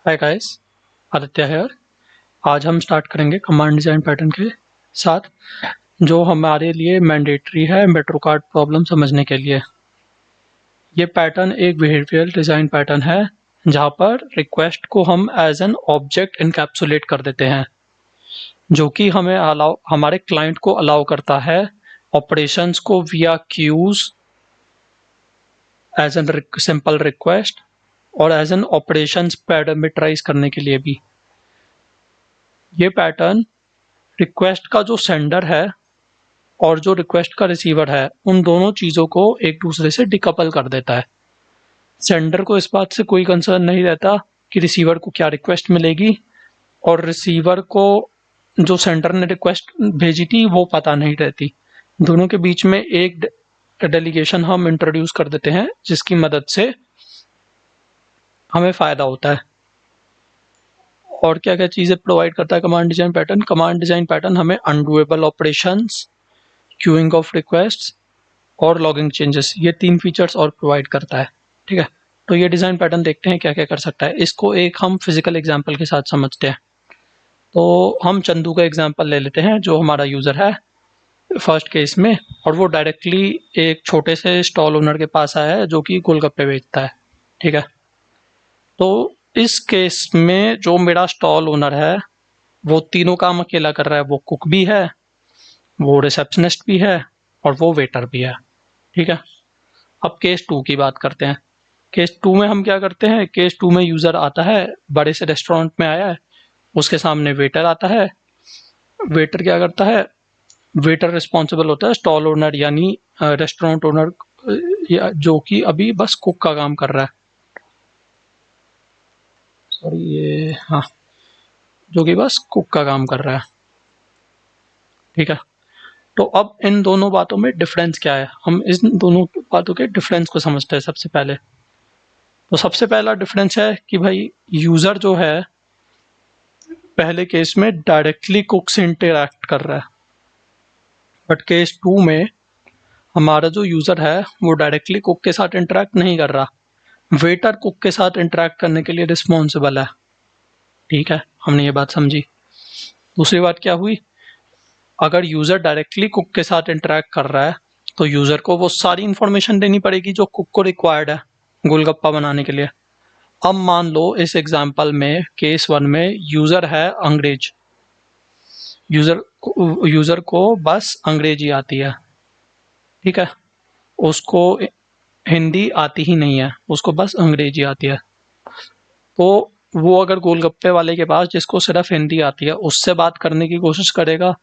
Hi guys, Aditya hair. आज हम start करेंगे कमांड डिजाइन पैटर्न के साथ, जो हमारे लिए मैंडेटरी है मेट्रो कार्ड प्रॉब्लम समझने के लिए। ये पैटर्न एक बिहेवियरल डिजाइन पैटर्न है जहाँ पर रिक्वेस्ट को हम एज एन ऑब्जेक्ट इनकैप्सुलेट कर देते हैं, जो कि हमारे क्लाइंट को अलाउ करता है ऑपरेशंस को via queues as an simple request और एज एन ऑपरेशंस पैरामीटराइज करने के लिए भी। ये पैटर्न रिक्वेस्ट का जो सेंडर है और जो रिक्वेस्ट का रिसीवर है उन दोनों चीज़ों को एक दूसरे से डिकपल कर देता है। सेंडर को इस बात से कोई कंसर्न नहीं रहता कि रिसीवर को क्या रिक्वेस्ट मिलेगी, और रिसीवर को जो सेंडर ने रिक्वेस्ट भेजी थी वो पता नहीं रहती। दोनों के बीच में एक डेलीगेशन हम इंट्रोड्यूस कर देते हैं जिसकी मदद से हमें फ़ायदा होता है। और क्या क्या चीज़ें प्रोवाइड करता है command design pattern? Command design pattern हमें अनडूएबल ऑपरेशंस, क्यूइंग ऑफ रिक्वेस्ट और लॉगिंग चेंजेस, ये 3 फीचर्स और प्रोवाइड करता है। ठीक है, तो ये डिज़ाइन पैटर्न देखते हैं क्या क्या कर सकता है। इसको एक हम फिजिकल एग्जांपल के साथ समझते हैं। तो हम चंदू का एग्जांपल ले लेते हैं जो हमारा यूज़र है फर्स्ट केस में, और वो डायरेक्टली एक छोटे से स्टॉल ओनर के पास आया है जो कि गोलगप्पे बेचता है। ठीक है, तो इस केस में जो मेरा स्टॉल ओनर है वो तीनों काम अकेला कर रहा है। वो कुक भी है, वो रिसेप्शनिस्ट भी है और वो वेटर भी है। ठीक है, अब केस 2 की बात करते हैं। केस 2 में हम क्या करते हैं? केस 2 में यूज़र आता है, बड़े से रेस्टोरेंट में आया है, उसके सामने वेटर आता है। वेटर क्या करता है? वेटर रिस्पॉन्सिबल होता है स्टॉल ओनर यानी रेस्टोरेंट ओनर, जो कि अभी बस कुक का काम कर रहा है। सॉरी, ये हाँ, जो कि बस कुक का काम कर रहा है। ठीक है, तो अब इन दोनों बातों में डिफरेंस क्या है? हम इस दोनों बातों के डिफरेंस को समझते हैं सबसे पहले। तो सबसे पहला डिफरेंस है कि भाई यूज़र जो है पहले केस में डायरेक्टली कुक से इंटरैक्ट कर रहा है, बट केस 2 में हमारा जो यूज़र है वो डायरेक्टली कुक के साथ इंटरैक्ट नहीं कर रहा। वेटर कुक के साथ इंटरैक्ट करने के लिए रिस्पॉन्सिबल है। ठीक है, हमने ये बात समझी। दूसरी बात क्या हुई? अगर यूज़र डायरेक्टली कुक के साथ इंटरैक्ट कर रहा है तो यूज़र को वो सारी इंफॉर्मेशन देनी पड़ेगी जो कुक को रिक्वायर्ड है गोलगप्पा बनाने के लिए। अब मान लो इस एग्जांपल में केस 1 में यूज़र है अंग्रेज। यूज़र को बस अंग्रेजी आती है। ठीक है, उसको हिंदी आती ही नहीं है, उसको बस अंग्रेजी आती है। तो वो अगर गोलगप्पे वाले के पास जिसको सिर्फ हिंदी आती है उससे बात करने की कोशिश करेगा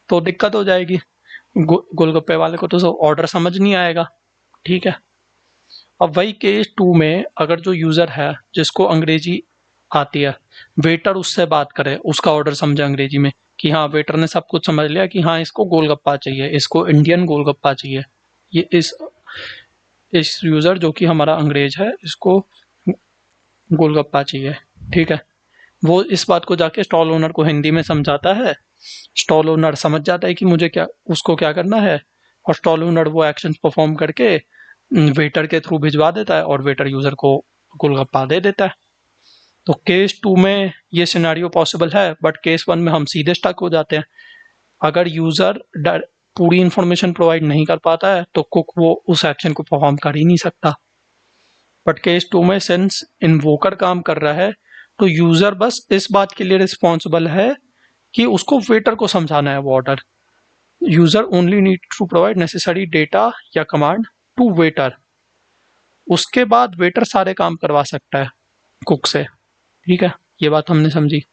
तो दिक्कत हो जाएगी। गोलगप्पे वाले को तो ऑर्डर समझ नहीं आएगा। ठीक है, अब वही केस 2 में अगर जो यूज़र है जिसको अंग्रेजी आती है, वेटर उससे बात करे, उसका ऑर्डर समझे अंग्रेजी में कि हाँ, वेटर ने सब कुछ समझ लिया कि हाँ इसको गोलगप्पा चाहिए, इसको इंडियन गोलगप्पा चाहिए, ये इस यूज़र जो कि हमारा अंग्रेज है इसको गोलगप्पा चाहिए। ठीक है, वो इस बात को जाके स्टॉल ओनर को हिंदी में समझाता है। स्टॉल ओनर समझ जाता है कि मुझे क्या, उसको क्या करना है, और स्टॉल ओनर वो एक्शन परफॉर्म करके वेटर के थ्रू भिजवा देता है और वेटर यूज़र को गोलगप्पा दे देता है। तो केस 2 में ये सिनेरियो पॉसिबल है, बट केस 1 में हम सीधे स्टक हो जाते हैं। अगर यूज़र पूरी इंफॉर्मेशन प्रोवाइड नहीं कर पाता है तो कुक वो उस एक्शन को परफॉर्म कर ही नहीं सकता। बट केस 2 में सिंस इन्वोकर काम कर रहा है तो यूज़र बस इस बात के लिए रिस्पॉन्सिबल है कि उसको वेटर को समझाना है वो order. User only need to provide necessary data या कमांड टू वेटर। उसके बाद वेटर सारे काम करवा सकता है कुक से। ठीक है, ये बात हमने समझी।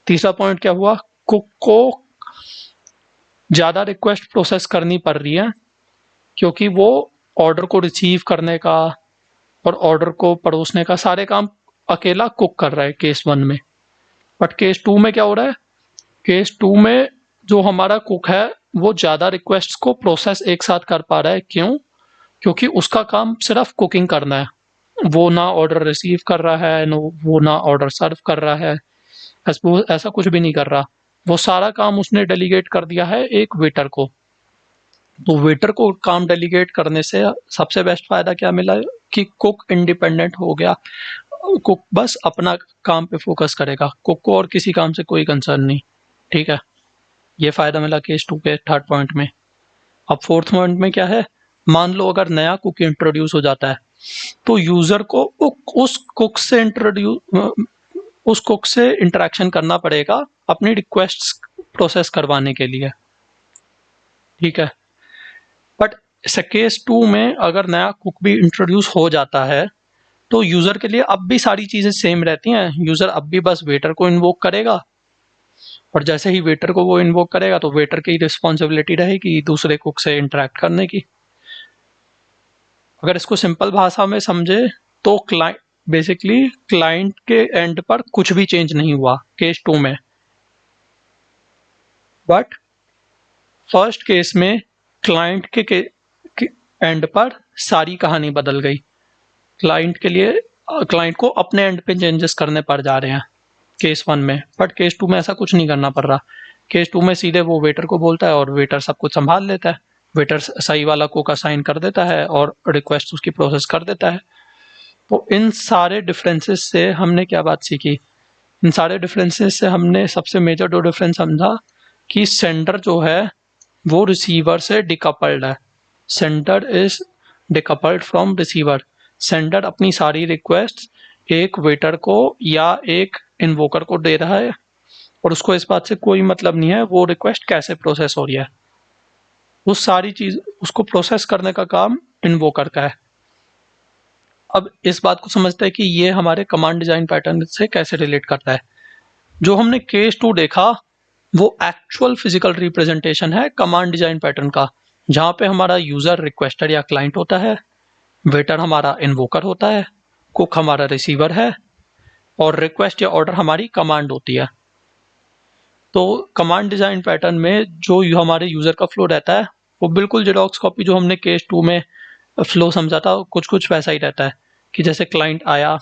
तीसरा पॉइंट क्या हुआ? कुक को ज़्यादा रिक्वेस्ट प्रोसेस करनी पड़ रही है क्योंकि वो ऑर्डर को रिसीव करने का और ऑर्डर को परोसने का सारे काम अकेला कुक कर रहा है केस 1 में। बट केस 2 में क्या हो रहा है? केस 2 में जो हमारा कुक है वो ज़्यादा रिक्वेस्ट्स को प्रोसेस एक साथ कर पा रहा है। क्यों? क्योंकि उसका काम सिर्फ कुकिंग करना है। वो ना ऑर्डर रिसीव कर रहा है, वो ना ऑर्डर सर्व कर रहा है, ऐसा कुछ भी नहीं कर रहा। वो सारा काम उसने डेलीगेट कर दिया है एक वेटर को। तो वेटर को काम डेलीगेट करने से सबसे बेस्ट फायदा क्या मिला कि कुक इंडिपेंडेंट हो गया। कुक बस अपना काम पे फोकस करेगा, कुक को और किसी काम से कोई कंसर्न नहीं। ठीक है, ये फायदा मिला केस 2 के थर्ड पॉइंट में। अब फोर्थ पॉइंट में क्या है, मान लो अगर नया कुक इंट्रोड्यूस हो जाता है तो यूजर को उस कुक से इंटरेक्शन करना पड़ेगा अपनी रिक्वेस्ट्स प्रोसेस करवाने के लिए। ठीक है, बट केस 2 में अगर नया कुक भी इंट्रोड्यूस हो जाता है तो यूजर के लिए अब भी सारी चीजें सेम रहती हैं। यूजर अब भी बस वेटर को इन्वोक करेगा, और जैसे ही वेटर को वो इन्वोक करेगा तो वेटर की रिस्पॉन्सिबिलिटी रहेगी दूसरे कुक से इंटरेक्ट करने की। अगर इसको सिंपल भाषा में समझे तो बेसिकली क्लाइंट के एंड पर कुछ भी चेंज नहीं हुआ केस 2 में, बट फर्स्ट केस में क्लाइंट के एंड पर सारी कहानी बदल गई। क्लाइंट को अपने एंड पे चेंजेस करने पड़ जा रहे हैं केस 1 में, बट केस 2 में ऐसा कुछ नहीं करना पड़ रहा। केस 2 में सीधे वो वेटर को बोलता है और वेटर सब कुछ संभाल लेता है। वेटर सही वाला कुक असाइन कर देता है और रिक्वेस्ट उसकी प्रोसेस कर देता है। तो इन सारे डिफरेंसेस से हमने क्या बात सीखी, इन सारे डिफरेंसेस से हमने सबसे मेजर 2 डिफरेंस समझा कि सेंडर जो है वो रिसीवर से डिकपल्ड है। Sender is decoupled from receiver. Sender अपनी सारी रिक्वेस्ट एक वेटर को या एक इन्वोकर को दे रहा है और उसको इस बात से कोई मतलब नहीं है वो रिक्वेस्ट कैसे प्रोसेस हो रही है। वो सारी चीज उसको प्रोसेस करने का काम इन्वोकर का है। अब इस बात को समझते हैं कि ये हमारे कमांड डिजाइन पैटर्न से कैसे रिलेट करता है। जो हमने केस 2 देखा वो एक्चुअल फिजिकल रिप्रेजेंटेशन है कमांड डिजाइन पैटर्न का, जहां पे हमारा यूजर रिक्वेस्टर या क्लाइंट होता है, वेटर हमारा इन्वोकर होता है, कुक हमारा रिसीवर है और रिक्वेस्ट या ऑर्डर हमारी कमांड होती है। तो कमांड डिजाइन पैटर्न में जो हमारे यूजर का फ्लो रहता है वो बिल्कुल जेरॉक्स कॉपी जो हमने केस 2 में फ्लो समझा था कुछ कुछ वैसा ही रहता है। कि जैसे क्लाइंट आया,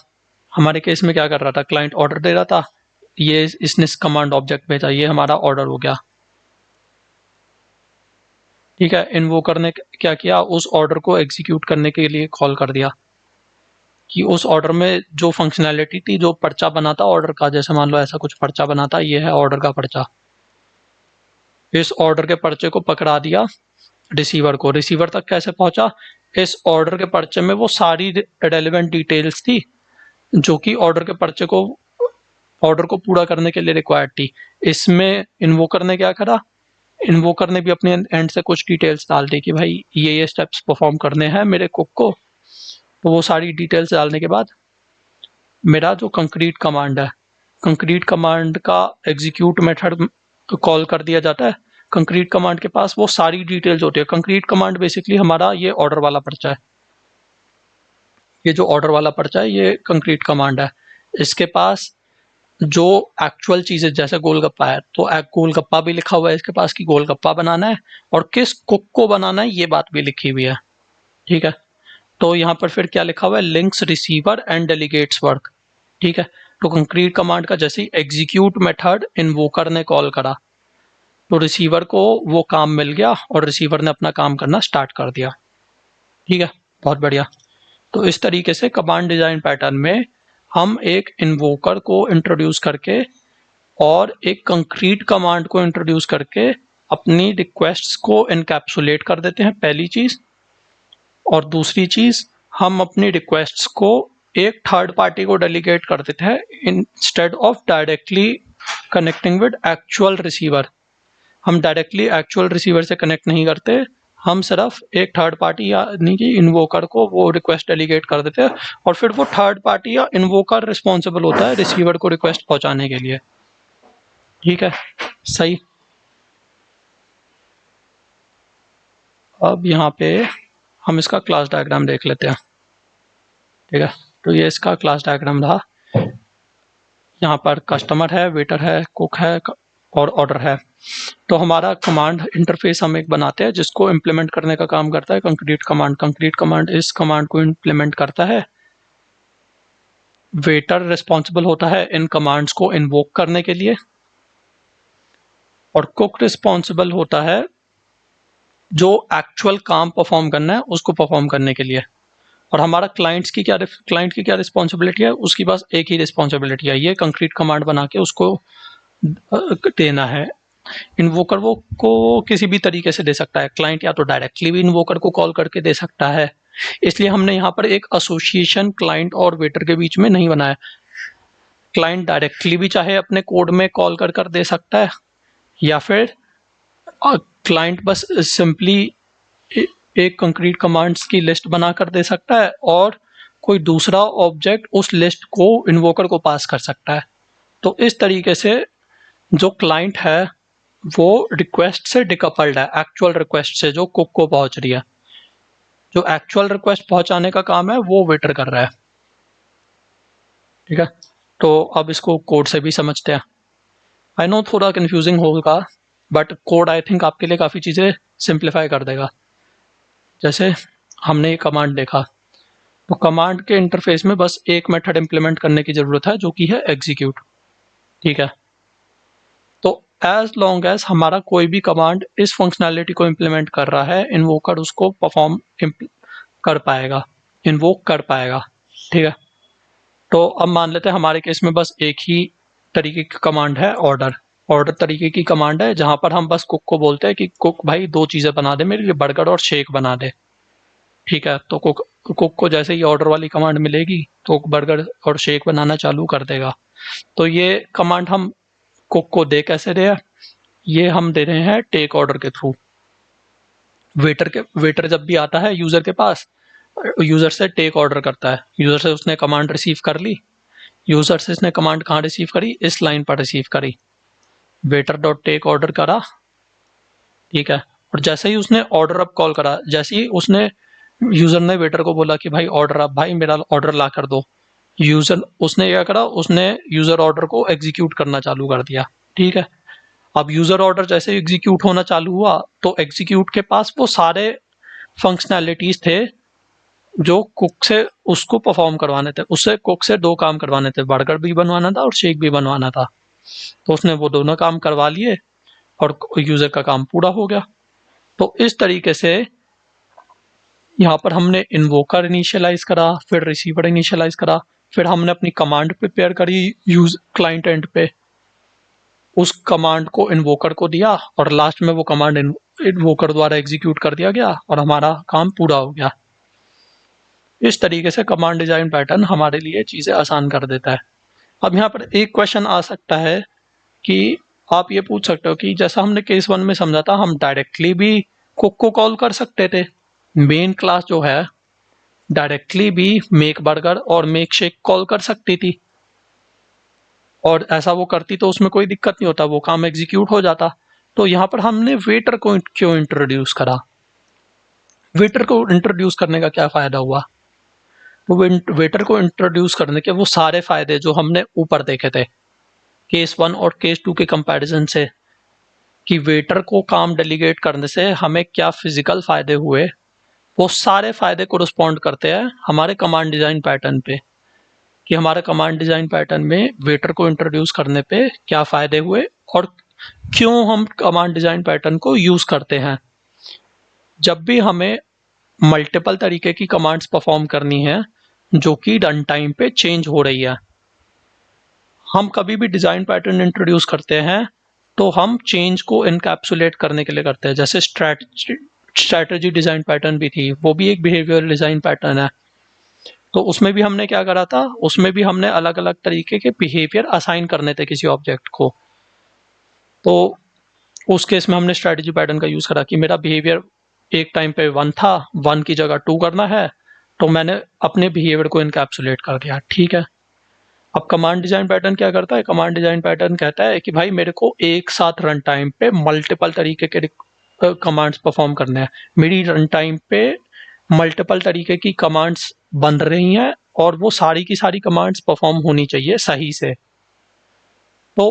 हमारे केस में क्या कर रहा था, क्लाइंट ऑर्डर दे रहा था, ये इसने कमांड ऑब्जेक्ट भेजा, ये हमारा ऑर्डर हो गया। ठीक है, इन्वोकर ने क्या किया, उस ऑर्डर को एग्जीक्यूट करने के लिए कॉल कर दिया कि उस ऑर्डर में जो फंक्शनैलिटी थी, जो पर्चा बना था ऑर्डर का, जैसे मान लो ऐसा कुछ पर्चा बना था, ये है ऑर्डर का पर्चा। इस ऑर्डर के पर्चे को पकड़ा दिया रिसीवर को। रिसीवर तक कैसे पहुंचा, इस ऑर्डर के पर्चे में वो सारी रेलेवेंट डिटेल्स थी जो कि ऑर्डर को पूरा करने के लिए रिक्वायर्ड थी। इसमें इन्वोकर ने क्या करा, इन्वोकर ने भी अपने एंड से कुछ डिटेल्स डाल दी कि भाई ये स्टेप्स परफॉर्म करने हैं मेरे कुक को। तो वो सारी डिटेल्स डालने के बाद मेरा जो कंक्रीट कमांड है, कंक्रीट कमांड का एग्जीक्यूट मेथड कॉल कर दिया जाता है। कंक्रीट कमांड के पास वो सारी डिटेल्स होती है। कंक्रीट कमांड बेसिकली हमारा ये ऑर्डर वाला पर्चा है, ये जो ऑर्डर वाला पर्चा है ये कंक्रीट कमांड है। इसके पास जो एक्चुअल चीजें जैसे गोलगप्पा है तो गोलगप्पा भी लिखा हुआ है इसके पास कि गोलगप्पा बनाना है और किस कुक को बनाना है ये बात भी लिखी हुई है। ठीक है, तो यहाँ पर फिर क्या लिखा हुआ है, links receiver and delegates work. ठीक है, तो कंक्रीट कमांड का जैसे ही एग्जीक्यूट मेथड इन्वोकर ने कॉल करा तो रिसीवर को वो काम मिल गया और रिसीवर ने अपना काम करना स्टार्ट कर दिया। ठीक है, बहुत बढ़िया। तो इस तरीके से कमांड डिजाइन पैटर्न में हम एक इन्वोकर को इंट्रोड्यूस करके और एक कंक्रीट कमांड को इंट्रोड्यूस करके अपनी रिक्वेस्ट्स को एनकैप्सुलेट कर देते हैं, पहली चीज। और दूसरी चीज, हम अपनी रिक्वेस्ट्स को एक थर्ड पार्टी को डेलीगेट कर देते हैं instead of directly connecting with actual receiver. हम डायरेक्टली एक्चुअल रिसीवर से कनेक्ट नहीं करते, हम सिर्फ एक थर्ड पार्टी यानी कि इन्वोकर को वो रिक्वेस्ट डेलीगेट कर देते हैं और फिर वो थर्ड पार्टी या इन्वोकर रिस्पॉन्सिबल होता है रिसीवर को रिक्वेस्ट पहुंचाने के लिए। ठीक है, सही। अब यहाँ पे हम इसका क्लास डायग्राम देख लेते हैं। ठीक है, तो ये इसका क्लास डायग्राम रहा। यहाँ पर कस्टमर है, वेटर है, कुक है और ऑर्डर है। तो हमारा कमांड इंटरफेस हम एक बनाते हैं जिसको इम्प्लीमेंट करने का काम करता है कंक्रीट कमांड। कंक्रीट कमांड इस कमांड को इम्प्लीमेंट करता है। वेटर रिस्पॉन्सिबल होता है इन कमांड्स को इन्वोक करने के लिए और कुक रिस्पॉन्सिबल होता है जो एक्चुअल काम परफॉर्म करना है उसको परफॉर्म करने के लिए। और हमारा क्लाइंट की क्या रिस्पॉन्सिबिलिटी है, उसकी बस एक ही रिस्पॉन्सिबिलिटी है, ये कंक्रीट कमांड बना के उसको देना है। इन्वोकर वो को किसी भी तरीके से दे सकता है, क्लाइंट या तो डायरेक्टली भी इन्वोकर को कॉल करके दे सकता है, इसलिए हमने यहाँ पर एक एसोसिएशन क्लाइंट और वेटर के बीच में नहीं बनाया। क्लाइंट डायरेक्टली भी चाहे अपने कोड में कॉल कर दे सकता है, या फिर क्लाइंट बस सिंपली एक कंक्रीट कमांड्स की लिस्ट बना कर दे सकता है और कोई दूसरा ऑब्जेक्ट उस लिस्ट को इन्वोकर को पास कर सकता है। तो इस तरीके से जो क्लाइंट है वो रिक्वेस्ट से डिकपल्ड है, एक्चुअल रिक्वेस्ट से जो कुक को पहुंच रही है। जो एक्चुअल रिक्वेस्ट पहुंचाने का काम है वो वेटर कर रहा है। ठीक है, तो अब इसको कोड से भी समझते हैं। आई नो थोड़ा कंफ्यूजिंग होगा, बट कोड आई थिंक आपके लिए काफ़ी चीज़ें सिंप्लीफाई कर देगा। जैसे हमने ये कमांड देखा, तो कमांड के इंटरफेस में बस एक मेथड इंप्लीमेंट करने की ज़रूरत है जो कि है एग्जीक्यूट। ठीक है, तो एज लॉन्ग एज हमारा कोई भी कमांड इस फंक्शनैलिटी को इम्प्लीमेंट कर रहा है, इन्वोकर उसको परफॉर्म कर पाएगा, इन्वोक कर पाएगा। ठीक है, तो अब मान लेते हैं हमारे केस में बस एक ही तरीके की कमांड है, ऑर्डर तरीके की कमांड है, जहां पर हम बस कुक को बोलते हैं कि कुक भाई 2 चीज़ें बना दे मेरे लिए, बर्गर और शेक बना दे। ठीक है, तो कुक को जैसे ही ऑर्डर वाली कमांड मिलेगी तो बर्गर और शेक बनाना चालू कर देगा। तो ये कमांड हम कुक को दे कैसे रहे हैं, ये हम दे रहे हैं टेक ऑर्डर के थ्रू। वेटर जब भी आता है यूज़र के पास, यूज़र से टेक ऑर्डर करता है, यूज़र से उसने कमांड रिसीव कर ली, यूज़र से इसने कमांड कहाँ रिसीव करी, इस लाइन पर रिसीव करी, वेटर डॉट टेक ऑर्डर करा। ठीक है, और जैसे ही उसने ऑर्डर अप कॉल करा, जैसे ही उसने यूज़र ने वेटर को बोला कि भाई ऑर्डर अप, भाई मेरा ऑर्डर ला कर दो, उसने क्या करा, उसने यूज़र ऑर्डर को एग्जीक्यूट करना चालू कर दिया। ठीक है, अब यूज़र ऑर्डर जैसे एग्जीक्यूट होना चालू हुआ तो एग्जीक्यूट के पास वो सारे फंक्शनैलिटीज़ थे जो कुक से उसको परफॉर्म करवाने थे। उससे कुक से 2 काम करवाने थे, बर्गर भी बनवाना था और शेक भी बनवाना था। तो उसने वो दोनों काम करवा लिए और यूज़र का काम पूरा हो गया। तो इस तरीके से यहाँ पर हमने इन्वोकर इनिशियलाइज करा, फिर रिसीवर इनिशियलाइज करा, फिर हमने अपनी कमांड प्रिपेयर करी यूज क्लाइंट एंड पे, उस कमांड को इन्वोकर को दिया और लास्ट में वो कमांड इन्वोकर द्वारा एग्जीक्यूट कर दिया गया और हमारा काम पूरा हो गया। इस तरीके से कमांड डिजाइन पैटर्न हमारे लिए चीज़ें आसान कर देता है। अब यहाँ पर एक क्वेश्चन आ सकता है कि आप ये पूछ सकते हो कि जैसा हमने केस 1 में समझा था, हम डायरेक्टली भी कुक को कॉल कर सकते थे। मेन क्लास जो है डायरेक्टली भी मेक बर्गर और मेक शेक कॉल कर सकती थी, और ऐसा वो करती तो उसमें कोई दिक्कत नहीं होता, वो काम एग्जीक्यूट हो जाता। तो यहाँ पर हमने वेटर को क्यों इंट्रोड्यूस करा, वेटर को इंट्रोड्यूस करने का क्या फ़ायदा हुआ? तो वेटर को इंट्रोड्यूस करने के वो सारे फ़ायदे जो हमने ऊपर देखे थे केस 1 और केस 2 के कंपैरिजन से, कि वेटर को काम डेलीगेट करने से हमें क्या फिजिकल फ़ायदे हुए, वो सारे फ़ायदे कोरिस्पॉन्ड करते हैं हमारे कमांड डिज़ाइन पैटर्न पे, कि हमारे कमांड डिज़ाइन पैटर्न में वेटर को इंट्रोड्यूस करने पे क्या फ़ायदे हुए और क्यों हम कमांड डिज़ाइन पैटर्न को यूज़ करते हैं। जब भी हमें मल्टीपल तरीके की कमांड्स परफॉर्म करनी है जो कि रन टाइम पे चेंज हो रही है, हम कभी भी डिज़ाइन पैटर्न इंट्रोड्यूस करते हैं तो हम चेंज को इनकैप्सुलेट करने के लिए करते हैं। जैसे स्ट्रैटेजी डिज़ाइन पैटर्न भी थी, वो भी एक बिहेवियर डिज़ाइन पैटर्न है। तो उसमें भी हमने क्या करा था, उसमें भी हमने अलग अलग तरीके के बिहेवियर असाइन करने थे किसी ऑब्जेक्ट को। तो उस केस में हमने स्ट्रैटेजी पैटर्न का यूज़ करा कि मेरा बिहेवियर एक टाइम पे 1 था, 1 की जगह 2 करना है, तो मैंने अपने बिहेवियर को इनकैप्सुलेट कर दिया। ठीक है, अब कमांड डिज़ाइन पैटर्न क्या करता है, कमांड डिज़ाइन पैटर्न कहता है कि भाई मेरे को एक साथ रन टाइम पे मल्टीपल तरीके के कमांड्स परफॉर्म करने हैं, मेरी रन टाइम पे मल्टीपल तरीके की कमांड्स बन रही हैं और वो सारी की सारी कमांड्स परफॉर्म होनी चाहिए सही से। तो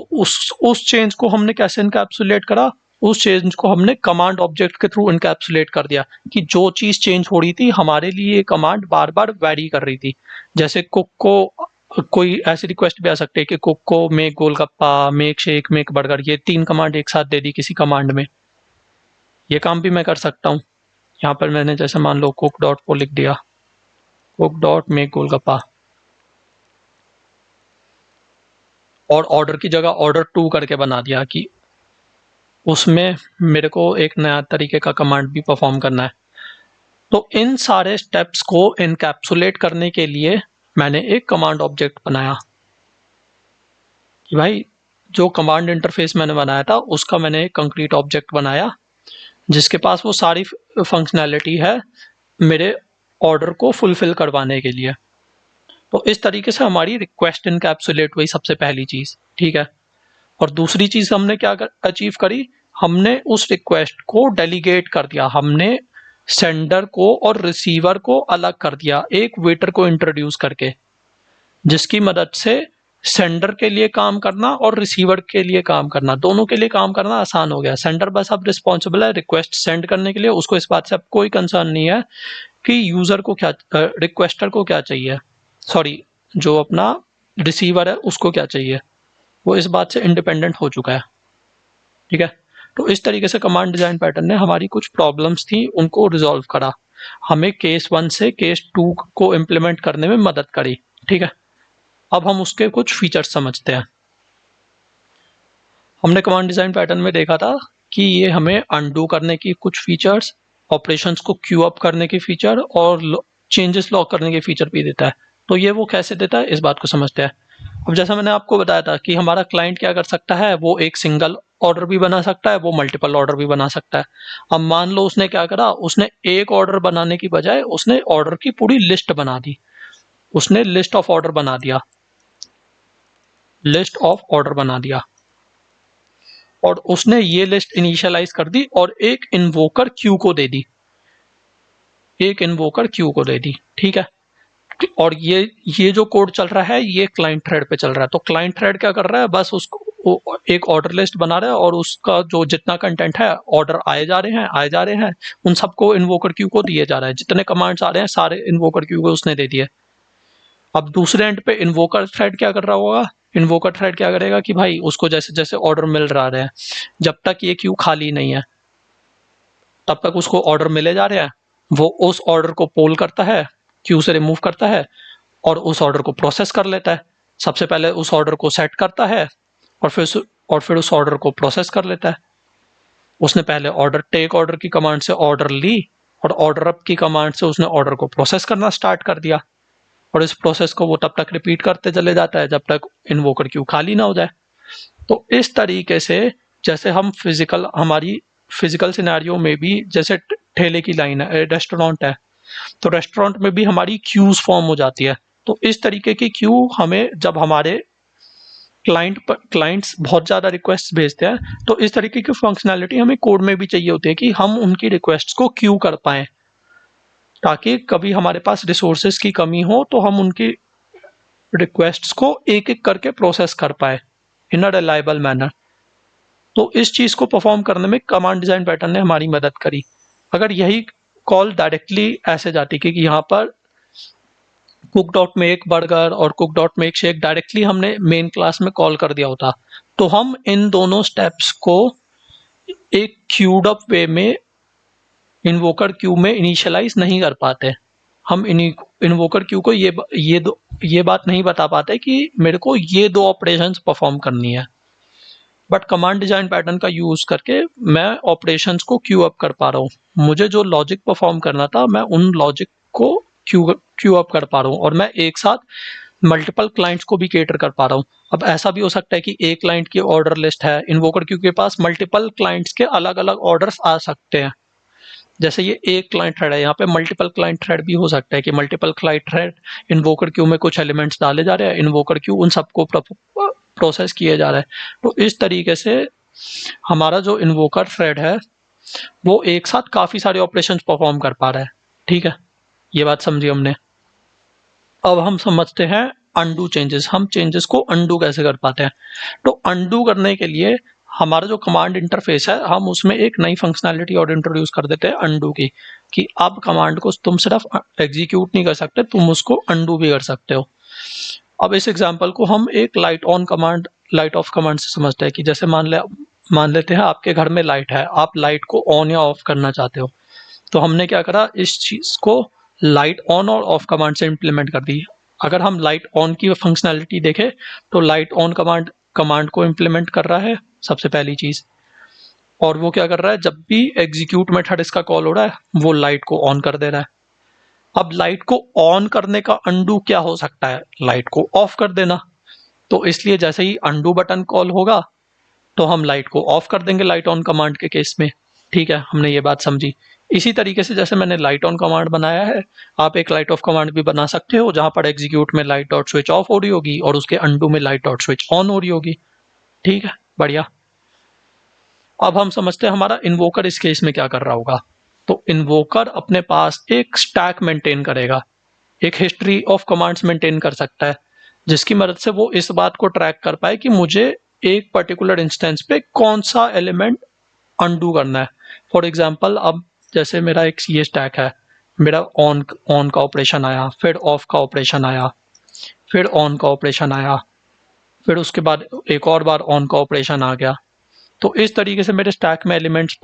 उस चेंज को हमने कैसे इनकैप्सुलेट करा, उस चेंज को हमने कमांड ऑब्जेक्ट के थ्रू इनकैप्सुलेट कर दिया कि जो चीज़ चेंज हो रही थी हमारे लिए ये कमांड बार बार वैरी कर रही थी। जैसे कुक को कोई ऐसी रिक्वेस्ट भी आ सकती है कि कुक को make golgappa, make shake, make burger, ये 3 कमांड एक साथ दे दी किसी कमांड में। ये काम भी मैं कर सकता हूँ। यहाँ पर मैंने जैसे मान लो कुक डॉट को लिख दिया, कुक डॉट मेक गोलगप्पा और ऑर्डर की जगह ऑर्डर टू करके बना दिया कि उसमें मेरे को एक नया तरीके का कमांड भी परफॉर्म करना है। तो इन सारे स्टेप्स को एनकैप्सुलेट करने के लिए मैंने एक कमांड ऑब्जेक्ट बनाया कि भाई जो कमांड इंटरफेस मैंने बनाया था उसका मैंने एक कंक्रीट ऑब्जेक्ट बनाया जिसके पास वो सारी फंक्शनैलिटी है मेरे ऑर्डर को फुलफिल करवाने के लिए। तो इस तरीके से हमारी रिक्वेस्ट इनकैप्सुलेट हुई सबसे पहली चीज, ठीक है। और दूसरी चीज हमने क्या अचीव करी, हमने उस रिक्वेस्ट को डेलीगेट कर दिया, हमने सेंडर को और रिसीवर को अलग कर दिया एक वेटर को इंट्रोड्यूस करके, जिसकी मदद से सेंडर के लिए काम करना और रिसीवर के लिए काम करना, दोनों के लिए काम करना आसान हो गया। सेंडर बस अब रिस्पॉन्सिबल है रिक्वेस्ट सेंड करने के लिए, उसको इस बात से अब कोई कंसर्न नहीं है कि यूजर को क्या, रिक्वेस्टर को क्या चाहिए, सॉरी जो अपना रिसीवर है उसको क्या चाहिए, वो इस बात से इंडिपेंडेंट हो चुका है, ठीक है। तो इस तरीके से कमांड डिजाइन पैटर्न ने हमारी कुछ प्रॉब्लम्स थी उनको रिजॉल्व करा, हमें केस 1 से केस 2 को इम्प्लीमेंट करने में मदद करी, ठीक है। अब हम उसके कुछ फीचर्स समझते हैं। हमने कमांड डिजाइन पैटर्न में देखा था कि ये हमें अनडू करने की कुछ फीचर्स, ऑपरेशंस को क्यू अप करने की फीचर और चेंजेस लॉक करने के फीचर भी देता है। तो ये वो कैसे देता है इस बात को समझते हैं। अब जैसा मैंने आपको बताया था कि हमारा क्लाइंट क्या कर सकता है, वो एक सिंगल ऑर्डर भी बना सकता है, वो मल्टीपल ऑर्डर भी बना सकता है। अब मान लो उसने क्या करा, उसने एक ऑर्डर बनाने की बजाय उसने ऑर्डर की पूरी लिस्ट बना दी, उसने लिस्ट ऑफ ऑर्डर बना दिया, लिस्ट ऑफ ऑर्डर बना दिया और उसने ये लिस्ट इनिशियलाइज कर दी और एक इन्वोकर क्यू को दे दी, एक इन्वोकर क्यू को दे दी, ठीक है। और ये जो कोड चल रहा है ये क्लाइंट थ्रेड पे चल रहा है। तो क्लाइंट थ्रेड क्या कर रहा है, बस उसको एक ऑर्डर लिस्ट बना रहा है और उसका जो जितना कंटेंट है, ऑर्डर आए जा रहे हैं, उन सबको इन्वोकर क्यू को दिए जा रहा है, जितने कमांड्स आ रहे हैं सारे इन्वोकर क्यू को उसने दे दिए। अब दूसरे एंड पे इन्वोकर थ्रेड क्या कर रहा होगा, इन्वोकर थ्रेड क्या करेगा कि भाई उसको जैसे जैसे ऑर्डर मिल रहा है, जब तक ये क्यू खाली नहीं है तब तक उसको ऑर्डर मिले जा रहे हैं, वो उस ऑर्डर को पोल करता है, क्यू से रिमूव करता है और उस ऑर्डर को प्रोसेस कर लेता है। सबसे पहले उस ऑर्डर को सेट करता है और फिर उस ऑर्डर को प्रोसेस कर लेता है। उसने पहले ऑर्डर टेक ऑर्डर की कमांड से ऑर्डर ली और ऑर्डर अप की कमांड से उसने ऑर्डर को प्रोसेस करना स्टार्ट कर दिया और इस प्रोसेस को वो तब तक रिपीट करते चले जाता है जब तक इन्वोकर क्यू खाली ना हो जाए। तो इस तरीके से जैसे हम हमारी फिजिकल सिनेरियो में भी, जैसे ठेले की लाइन है, रेस्टोरेंट है, तो रेस्टोरेंट में भी हमारी क्यूज फॉर्म हो जाती है। तो इस तरीके की क्यू हमें जब हमारे क्लाइंट्स बहुत ज़्यादा रिक्वेस्ट भेजते हैं तो इस तरीके की फंक्शनैलिटी हमें कोड में भी चाहिए होती है कि हम उनकी रिक्वेस्ट्स को क्यू कर पाएं, ताकि कभी हमारे पास रिसोर्सेज की कमी हो तो हम उनकी रिक्वेस्ट्स को एक एक करके प्रोसेस कर पाए इन अ रिलायबल मैनर। तो इस चीज को परफॉर्म करने में कमांड डिजाइन पैटर्न ने हमारी मदद करी। अगर यही कॉल डायरेक्टली ऐसे जाती कि यहाँ पर कुक डॉट में एक बर्गर और कुक डॉट में एक शेक डायरेक्टली हमने मेन क्लास में कॉल कर दिया होता, तो हम इन दोनों स्टेप्स को एक क्यूड अप वे में इन्वोकर क्यू में इनिशियलाइज नहीं कर पाते। हम इन्वोकर क्यू को ये बात नहीं बता पाते कि मेरे को ये दो ऑपरेशंस परफॉर्म करनी है, बट कमांड डिजाइन पैटर्न का यूज करके मैं ऑपरेशंस को क्यू अप कर पा रहा हूँ। मुझे जो लॉजिक परफॉर्म करना था मैं उन लॉजिक को क्यू अप कर पा रहा हूँ और मैं एक साथ मल्टीपल क्लाइंट्स को भी केटर कर पा रहा हूँ। अब ऐसा भी हो सकता है कि एक क्लाइंट की ऑर्डर लिस्ट है, इन्वोकर क्यू के पास मल्टीपल क्लाइंट्स के अलग अलग ऑर्डर्स आ सकते हैं। जैसे ये एक क्लाइंट थ्रेड है, यहाँ पे मल्टीपल क्लाइंट थ्रेड भी हो सकता है कि मल्टीपल क्लाइंट थ्रेड इन्वोकर क्यू में कुछ एलिमेंट्स डाले जा रहे हैं, इन्वोकर क्यू उन सबको प्रोसेस किए जा रहा है। तो इस तरीके से हमारा जो इन्वोकर थ्रेड है वो एक साथ काफी सारे ऑपरेशंस परफॉर्म कर पा रहा है, ठीक है। ये बात समझी हमने। अब हम समझते हैं अनडू चेंजेस, हम चेंजेस को अनडू कैसे कर पाते हैं। तो अनडू करने के लिए हमारा जो कमांड इंटरफेस है हम उसमें एक नई फंक्शनैलिटी और इंट्रोड्यूस कर देते हैं अनडू की, कि अब कमांड को तुम सिर्फ एग्जीक्यूट नहीं कर सकते, तुम उसको अनडू भी कर सकते हो। अब इस एग्जांपल को हम एक लाइट ऑफ कमांड से समझते हैं कि जैसे मान लेते हैं आपके घर में लाइट है, आप लाइट को ऑन या ऑफ करना चाहते हो। तो हमने क्या करा, इस चीज को लाइट ऑन और ऑफ कमांड से इम्प्लीमेंट कर दी। अगर हम लाइट ऑन की फंक्शनैलिटी देखें तो लाइट ऑन कमांड को इम्प्लीमेंट कर रहा है सबसे पहली चीज़, और वो क्या कर रहा है, जब भी एग्जीक्यूट मेथड इसका कॉल हो रहा है वो लाइट को ऑन कर दे रहा है। अब लाइट को ऑन करने का अंडू क्या हो सकता है, लाइट को ऑफ कर देना। तो इसलिए जैसे ही अंडू बटन कॉल होगा तो हम लाइट को ऑफ कर देंगे लाइट ऑन कमांड के केस में। ठीक है, हमने ये बात समझी। इसी तरीके से जैसे मैंने लाइट ऑन कमांड बनाया है, आप एक लाइट ऑफ कमांड भी बना सकते हो, जहां पर एग्जीक्यूट में लाइट डॉट स्विच ऑफ हो रही होगी और उसके अंडू में लाइट डॉट स्विच ऑन हो रही होगी। ठीक है, बढ़िया। अब हम समझते हैं हमारा इन्वोकर इस केस में क्या कर रहा होगा। तो इन्वोकर अपने पास एक स्टैक मेंटेन करेगा, एक हिस्ट्री ऑफ कमांड्स मेंटेन कर सकता है, जिसकी मदद से वो इस बात को ट्रैक कर पाए कि मुझे एक पर्टिकुलर इंस्टेंस पे कौन सा एलिमेंट अनडू करना है। फॉर एग्जांपल, अब जैसे मेरा एक ये स्टैक है, मेरा ऑन का ऑपरेशन आया, फिर ऑफ का ऑपरेशन आया, फिर ऑन का ऑपरेशन आया, फिर उसके बाद एक और बार ऑन का ऑपरेशन आ गया। तो इस तरीके से मेरे स्टैक में एलिमेंट्स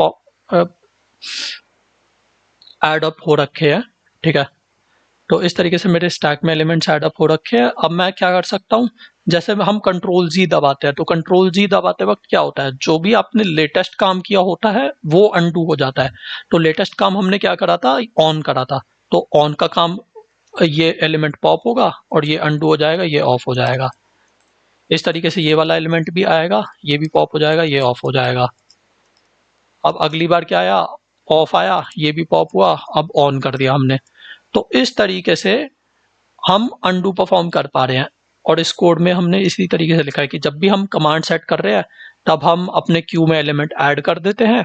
ऐड अप हो रखे हैं। ठीक है, तो इस तरीके से मेरे स्टैक में एलिमेंट्स ऐड अप हो रखे हैं। अब मैं क्या कर सकता हूँ, जैसे हम कंट्रोल जी दबाते हैं, तो कंट्रोल जी दबाते वक्त क्या होता है, जो भी आपने लेटेस्ट काम किया होता है वो अनडू हो जाता है। तो लेटेस्ट काम हमने क्या करा था, ऑन करा था, तो ऑन का काम ये एलिमेंट पॉप होगा और ये अनडू हो जाएगा, ये ऑफ हो जाएगा। इस तरीके से ये वाला एलिमेंट भी आएगा, ये भी पॉप हो जाएगा, ये ऑफ हो जाएगा। अब अगली बार क्या आया, ऑफ आया, ये भी पॉप हुआ, अब ऑन कर दिया हमने। तो इस तरीके से हम अनडू परफॉर्म कर पा रहे हैं। और इस कोड में हमने इसी तरीके से लिखा है कि जब भी हम कमांड सेट कर रहे हैं तब हम अपने क्यू में एलिमेंट ऐड कर देते हैं।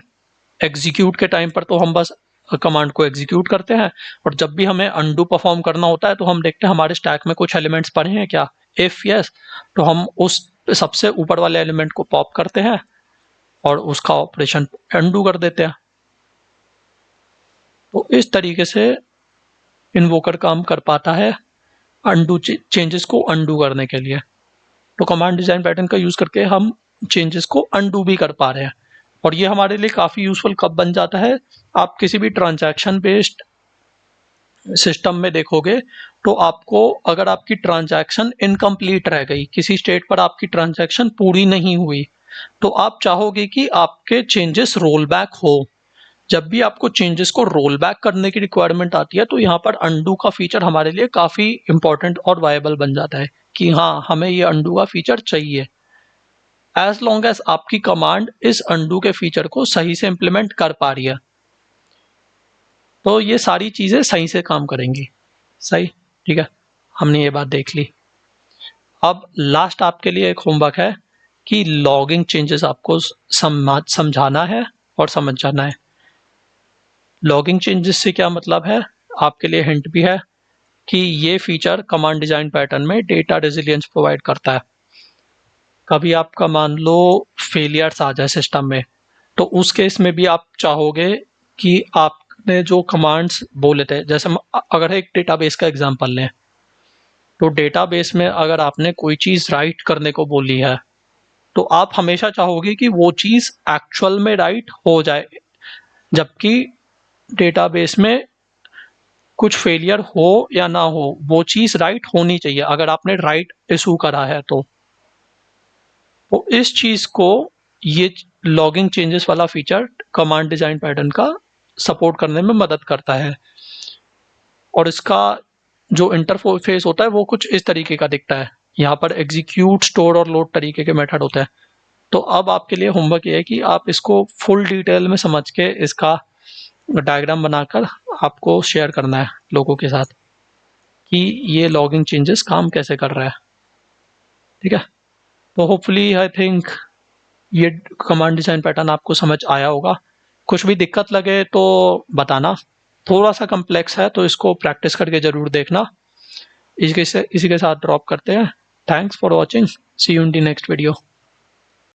एग्जीक्यूट के टाइम पर तो हम बस कमांड को एग्जीक्यूट करते हैं, और जब भी हमें अनडू परफॉर्म करना होता है तो हम देखते हैं हमारे स्टैक में कुछ एलिमेंट्स पड़े हैं क्या। इफ यस, तो हम उस सबसे ऊपर वाले एलिमेंट को पॉप करते हैं और उसका ऑपरेशन अनडू कर देते हैं। तो इस तरीके से इन्वोकर काम कर पाता है अनडू चेंजेस को अनडू करने के लिए। तो कमांड डिजाइन पैटर्न का यूज करके हम चेंजेस को अनडू भी कर पा रहे हैं, और ये हमारे लिए काफी यूजफुल कब बन जाता है, आप किसी भी ट्रांजैक्शन बेस्ड सिस्टम में देखोगे तो आपको, अगर आपकी ट्रांजैक्शन इनकम्प्लीट रह गई, किसी स्टेट पर आपकी ट्रांजैक्शन पूरी नहीं हुई, तो आप चाहोगे कि आपके चेंजेस रोल बैक हो। जब भी आपको चेंजेस को रोल बैक करने की रिक्वायरमेंट आती है तो यहाँ पर अनडू का फीचर हमारे लिए काफ़ी इंपॉर्टेंट और वायबल बन जाता है कि हाँ, हमें ये अनडू का फीचर चाहिए, एज लॉन्ग एज आपकी कमांड इस अनडू के फीचर को सही से इम्प्लीमेंट कर पा रही है। तो ये सारी चीज़ें सही से काम करेंगी। सही, ठीक है, हमने ये बात देख ली। अब लास्ट आपके लिए एक होमवर्क है कि लॉगिंग चेंजेस आपको समझाना है और समझ जाना है। लॉगिंग चेंजेस से क्या मतलब है, आपके लिए हिंट भी है कि ये फीचर कमांड डिजाइन पैटर्न में डेटा रेजिलियंस प्रोवाइड करता है। कभी आपका मान लो फेलियर्स आ जाए सिस्टम में, तो उस केस में भी आप चाहोगे कि आपने जो कमांड्स बोले थे, जैसे अगर एक डेटाबेस का एग्जांपल लें, तो डेटाबेस में अगर आपने कोई चीज़ राइट करने को बोली है तो आप हमेशा चाहोगे कि वो चीज़ एक्चुअल में राइट हो जाए, जबकि डेटाबेस में कुछ फेलियर हो या ना हो, वो चीज़ राइट होनी चाहिए अगर आपने राइट इशू करा है तो इस चीज़ को ये लॉगिंग चेंजेस वाला फीचर कमांड डिजाइन पैटर्न का सपोर्ट करने में मदद करता है। और इसका जो इंटरफेस होता है वो कुछ इस तरीके का दिखता है। यहाँ पर एग्जीक्यूट, स्टोर और लोड तरीके के मेथड होते हैं। तो अब आपके लिए होमवर्क ये है कि आप इसको फुल डिटेल में समझ के इसका डायग्राम बनाकर आपको शेयर करना है लोगों के साथ कि ये लॉगिंग चेंजेस काम कैसे कर रहा है। ठीक है, तो होपफुली आई थिंक ये कमांड डिजाइन पैटर्न आपको समझ आया होगा। कुछ भी दिक्कत लगे तो बताना, थोड़ा सा कम्प्लेक्स है तो इसको प्रैक्टिस करके ज़रूर देखना। इसी के साथ ड्रॉप करते हैं। Thanks for watching, see you in the next video.